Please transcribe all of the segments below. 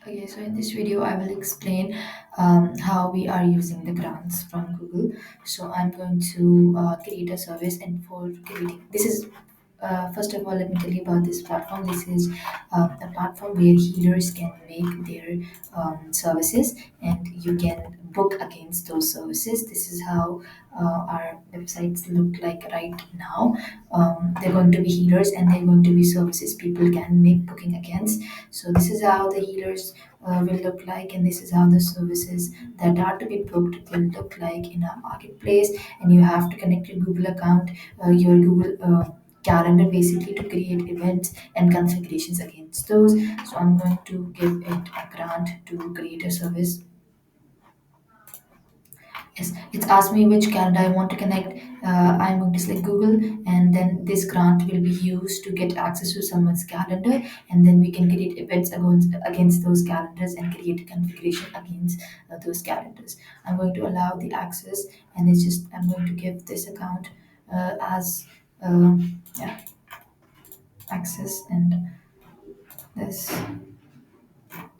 Okay, so in this video, I will explain how we are using the grants from Google. So I'm going to create a service, and for creating this is first of all, let me tell you about this platform. This is a platform where healers can make their services, and you can book against those services. This is how our websites look like right now. They're going to be healers, and they're going to be services people can make booking against. So this is how the healers will look like, and this is how the services that are to be booked will look like in our marketplace. And you have to connect your Google account, your Google calendar, basically, to create events and configurations against those. So I'm going to give it a grant to create a service. Yes, it's asked me which calendar I want to connect. I'm going to select Google, and then this grant will be used to get access to someone's calendar, and then we can create events against those calendars and create a configuration against those calendars. I'm going to allow the access, and it's just I'm going to give this account as yeah, access and this.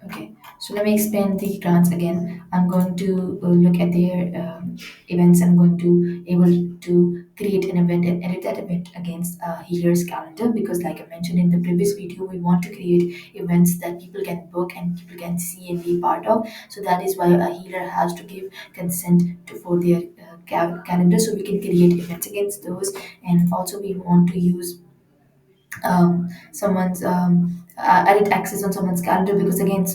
Okay, so let me explain the grants again. I'm going to look at their events. I'm going to able to create an event and edit that event against healer's calendar, because, like I mentioned in the previous video, we want to create events that people can book and people can see and be part of. So that is why a healer has to give consent for their calendar, so we can create events against those. And also, we want to use someone's edit access on someone's calendar, because again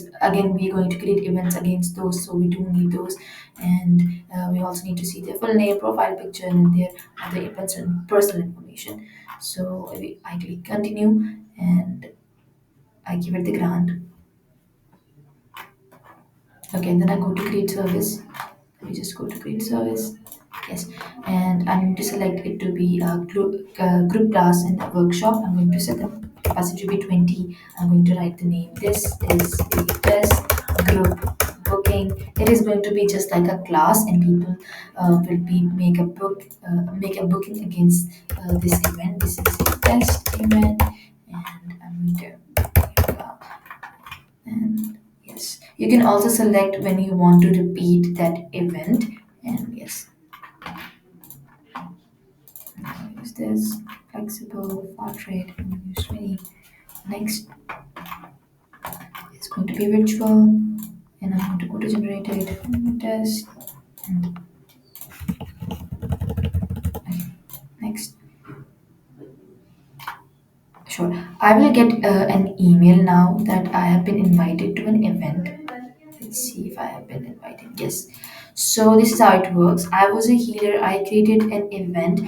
we're going to create events against those, so we do need those. And we also need to see their full name, profile picture, and their other personal information. So I click continue, and I give it the grant. Okay, and then I go to create service. We just go to create service. Yes, and I'm going to select it to be a group class in the workshop. I'm going to set the capacity to be 20. I'm going to write the name. This is a test group booking. It is going to be just like a class, and people will be make a booking against this event. This is a test event, and I'm going to and yes, you can also select when you want to repeat that event. And yes, use this flexible heart rate and use 20. Next is going to be virtual, and I'm going to auto generated test. And next, sure, I will get an email now that I have been invited to an event. Let's see if I have been invited. Yes. So this is how it works. I was a healer. I created an event.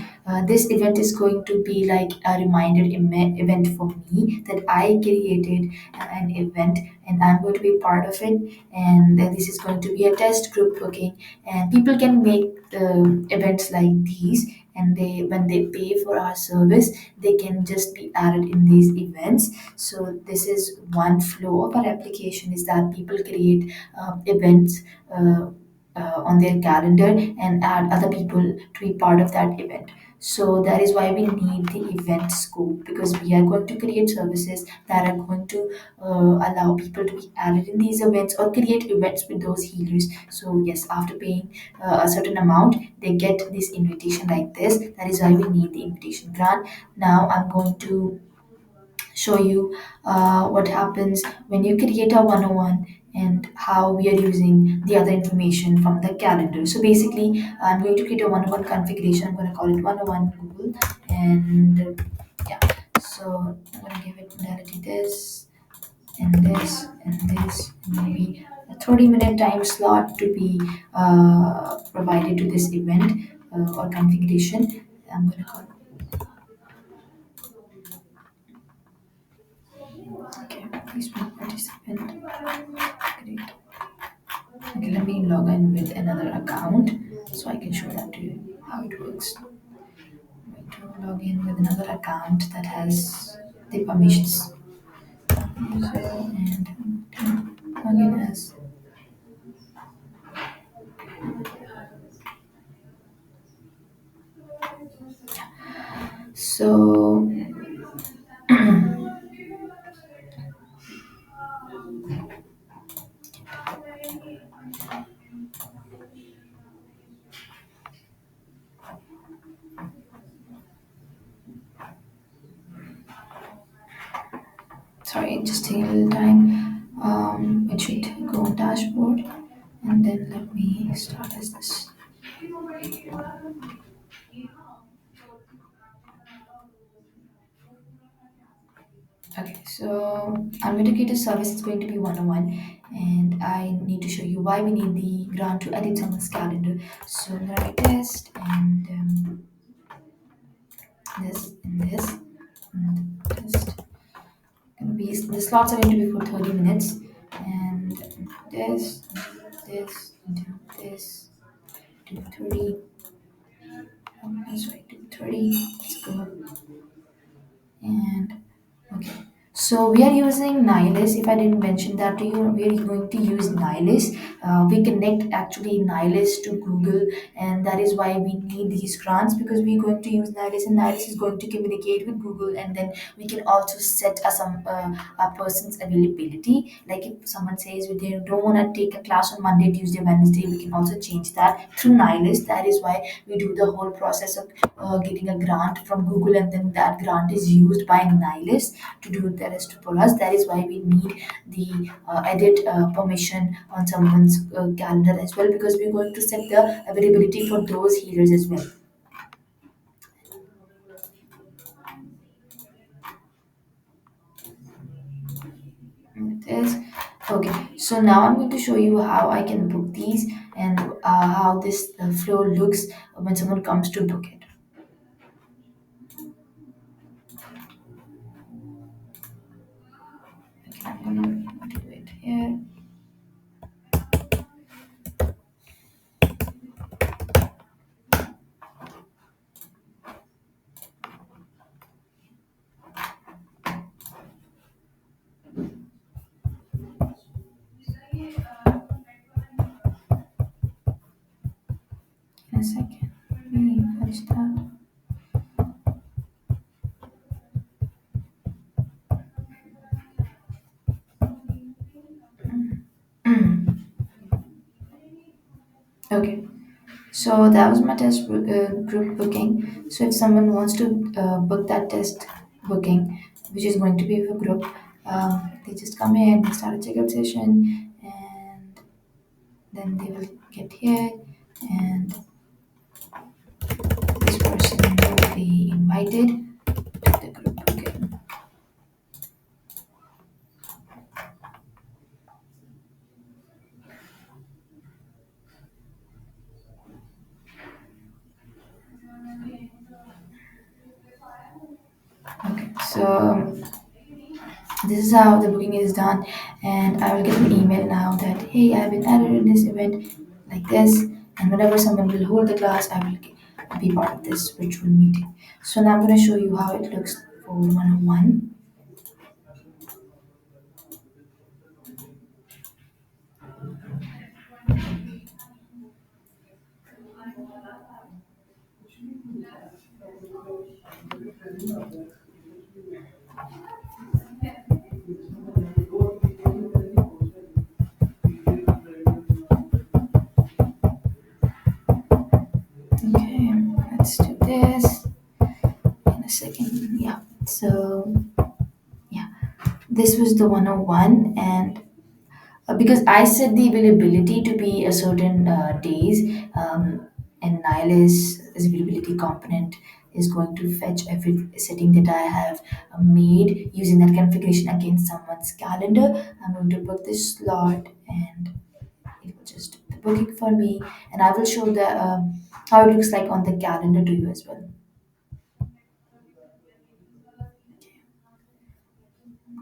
This event is going to be like a reminder event for me that I created an event, and I'm going to be part of it. And then this is going to be a test group booking, and people can make events like these. And they, when they pay for our service, they can just be added in these events. So this is one flow of our application, is that people create events on their calendar and add other people to be part of that event. So that is why we need the event scope, because we are going to create services that are going to allow people to be added in these events or create events with those healers. So yes, after paying a certain amount, they get this invitation like this. That is why we need the invitation grant. Now I'm going to show you what happens when you create a 101, and how we are using the other information from the calendar. So basically, I'm going to create a 101 configuration. I'm going to call it 101 Google, and yeah. So I'm going to give it modality this and this and this, and maybe a 30-minute time slot to be provided to this event or configuration. I'm going to call okay, please be participant. Great. Okay, let me log in with another account so I can show that to you how it works. I'm going to log in with another account that has the permissions. User and log in as. So taking a little time. It should go on dashboard, and then let me start as this. Okay, so I'm going to create a service. It's going to be 101, and I need to show you why we need the grant to edit someone's calendar. So I'm going to write test and this and this and test. Gonna be the slots are going to be for 30 minutes, and this, this, and this, do 30. That's right, do 30. Let's go. And okay, so we are using Nihilus. If I didn't mention that to you, we are going to use Nihilus. We connect actually Nihilus to Google, and that is why we need these grants because we're going to use Nihilus, and Nihilus is going to communicate with Google, and then we can also set a person's availability. Like if someone says they don't want to take a class on Monday, Tuesday, Wednesday, we can also change that through Nihilus. That is why we do the whole process of getting a grant from Google, and then that grant is used by Nihilus to do the rest for us. That is why we need the edit permission on someone's calendar as well, because we're going to set the availability for those healers as well. This. Okay, so now I'm going to show you how I can book these and how this flow looks when someone comes to book it. Okay, I'm gonna do it here. In a second. Let me fetch that. Okay, so that was my group booking. So if someone wants to book that test booking, which is going to be for group, they just come in, they start a checkup session, and then they will get here, and this person will be invited to the group booking. Okay, so this is how the booking is done, and I will get an email now that hey, I've been added in this event like this, and whenever someone will hold the class, I will be part of this virtual meeting. So now I'm going to show you how it looks for 101. Okay, let's do this in a second. Yeah, so yeah, this was the 101, and because I set the availability to be a certain days, and Nihilus availability component is going to fetch every setting that I have made using that configuration against someone's calendar. I'm going to book this slot, and it will just do the booking for me, and I will show the how it looks like on the calendar to you as well.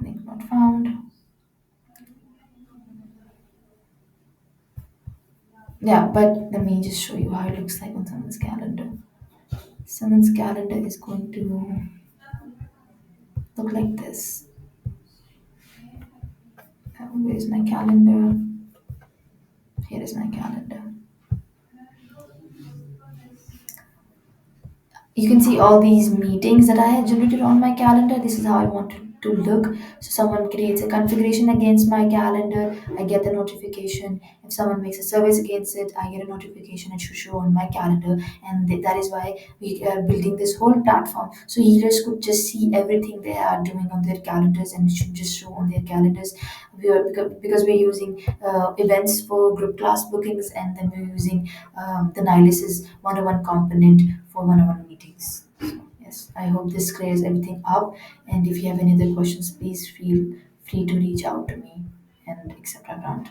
Link not found. Yeah, but let me just show you how it looks like on someone's calendar. Someone's calendar is going to look like this. Where's my calendar? Here is my calendar. You can see all these meetings that I have generated on my calendar. This is how I want to look. So someone creates a configuration against my calendar, I get the notification. If someone makes a service against it, I get a notification. It should show on my calendar, and that is why we are building this whole platform. So healers could just see everything they are doing on their calendars, and it should just show on their calendars. Because we're using events for group class bookings, and then we're using the Nihilus one-on-one component for one-on-one meetings. Yes, I hope this clears everything up. And if you have any other questions, please feel free to reach out to me and accept our grant.